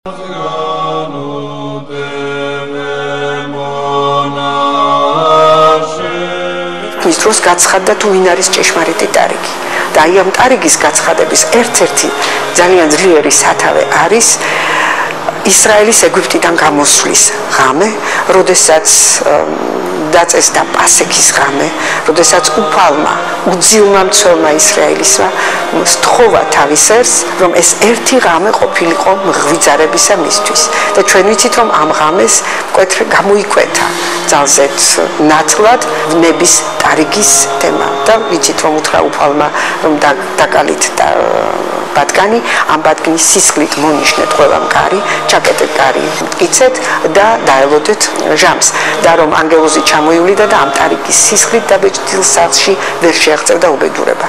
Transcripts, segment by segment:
მის დროს გაცხადდა თუ ვინ არის ჭეშმარიტი ტარიგი. და აი ამ ტარიგის გაცხადების ერთ-ერთი ძალიან ძლიერი სათავე არის ისრაელის ეგვიპტიდან გამოსვლის ღამე, როდესაც დაწესდა პასექის ღამე, როდესაც უფალმა, უძილმა მცველმა ისრაელისმა სთხოვა თავის ერს, რომ ეს ერთი ღამე ყოფილიყო მღვიძარებისა მისთვის. და ჩვენ ვიცით, რომ ამ ღამეს გამოიკვეთა ძალზედ ნათლად ნების ტარიგის თემა და ვიცით, რომ უთხრა უფალმა, რომ დაკალით ბადგანი, ამ ბადგნის სისხლით მონიშნეთ ყველა მკარი, ჩაკეტეთ კარი მტკიცეთ და დაელოდეთ ჟამს. და რომ ანგელოზი ჩამოივლიდა და ამ ტარიგის სისხლით დაბეჭდილ სახლში ვერ შეაღწევდა უბედურება.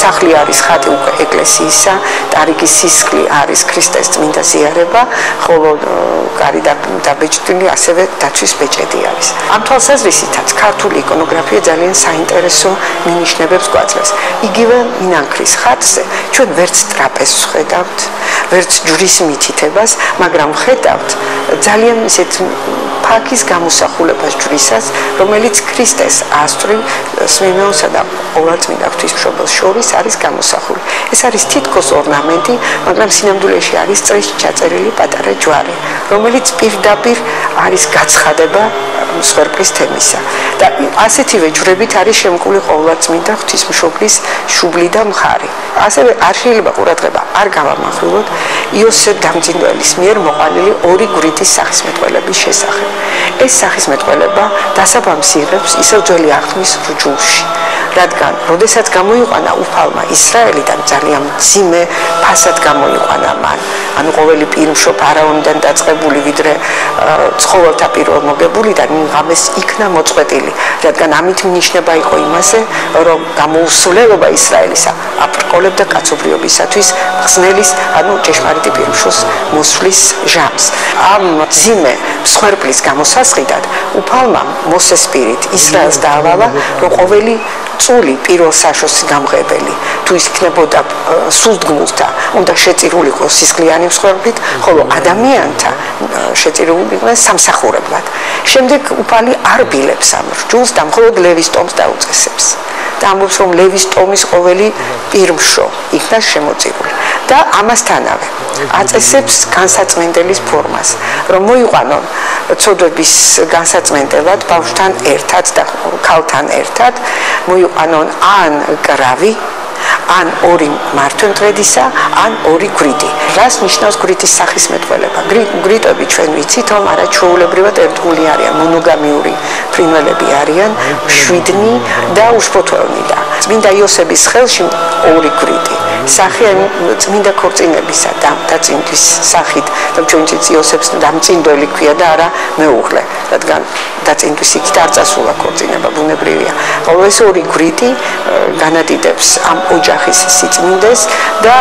სახლი არის ხატი უკვე ეკლესიისა, ტარიგის სისხლი არის ქრისტეს წმინდა ზიარება, ხოლო კარი დაბეჭდილი ასევე დაცვის ბეჭედი არის. ამ თვალსაზრისითაც ქართული იკონოგრაფია ძალიან საინტერესო მინიშნებებს გვაძლევს. იგივე მინანქრის ხატზე ჩვენ ვერც ტრაპეზს ხედავთ, ვერც ჯვრის მითითებას, მაგრამ ხედავთ ძალიან ისეთ ფაქის გამოსახულებას ჯვრისას, რომელიც ქრისტეს ასწვრივ სვიმეონსა და ყოვლადწმინდა ღვთისმშობელს შორის არის გამოსახული. ეს არის თითქოს ორნამენტი, მაგრამ სინამდვილეში არის წრეში ჩაწერილი პატარა ჯვარი, რომელიც პირდაპირ არის გაცხადება მსხვერპლის თემისა. და ასეთივე ჯვრებით არის შემკული ყოვლადწმინდა ღვთისმშობლის შუბლი და მხარი. ასევე არ შეიძლება ყურადღება არ გავამახვილოთ იოსებ დამძიმველის მიერ მოყვანილი ორი გვრიტის სახისმეტყველების შესახებ. ეს სახისმეტყველება დასაბამს იღებს ისევ ძველი აღთქმის რჯულში, რადგან როდესაც გამოიყვანა უფალმა ისრაელიდან ძალიან მძიმე ფასად გამოიყვანა მან, ანუ ყოველი პირმშო ფარაონიდან დაწყებული ვიდრე ცხოველთა პირველმოგებულიდან ღამეს იქნა მოწყვეტილი, რადგან ამით მინიშნება იყო იმაზე, რომ გამოუსვლელობა ისრაელისა აპრკოლებდა კაცობრიობისათვის ხსნელის, ანუ ჭეშმარიტი პირმშოს მოსვლის ჟამს. ამ მძიმე მსხვერპლის გამოსასყიდად უფალმა მოსეს პირით ისრაელს დაავალა, რომ ყოველი წული პირველ საშოსი გამღებელი თუ ის იქნებოდა სულდგმულთა უნდა შეწირულიყო სისხლიანი მსხვერპლით, ხოლო ადამიანთა შეწირულიყო სამსახურებლად. შემდეგ უფალი არ ბილებს ამ რჯულს და მხოლოდ ლევის ტომს დაუწესებს და ამბობს, რომ ლევის ტომის ყოველი პირმშო იქნა შემოწირული და ამასთანავე აწესებს განსაწმენდელის ფორმას, რომ მოიყვანონ ცოდვების განსაწმენდელად ბავშვთან ერთად და ქალთან ერთად, მოიყვანონ ან კრავი, ან ორი მართვემდღედისა, ან ორი გვრიტი. რას ნიშნავს გვრიტის სახისმეტყველება? გვრიტები ჩვენ ვიცით, რომ არაჩვეულებრივად ერთგული არიან, მონოგამიური ფრინველები არიან, მშვიდნი და უშფოთველნი და წმინდა იოსების ხელში ორი გვრიტი. სახე წმინდა ქორწინებისა და დაწინდვის სახით, და ჩვენ ვიცით იოსებს დამწინდველი ქვია და არა მეუღლე, რადგან დაწინდვის იქით არ წასულა ქორწინება, ბუნებრივია. ხოლო ეს ორი გვრიტი განადიდებს ამ ოჯახის სიწმინდეს და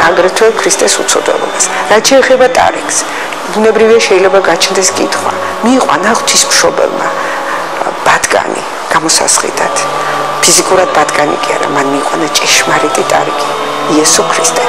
აგრეთვე ქრისტეს უცოდველობას. რაც შეეხება ტარიგს, ბუნებრივია შეიძლება გაჩნდეს კითხვა. მიიყვანა ღვთისმშობელმა ბადგანი გამოსასყიდად. ფიზიკურად ბადგანი კი არა, მან მიიყვანა ჭეშმარიტი ტარიგი, იესო ქრისტე.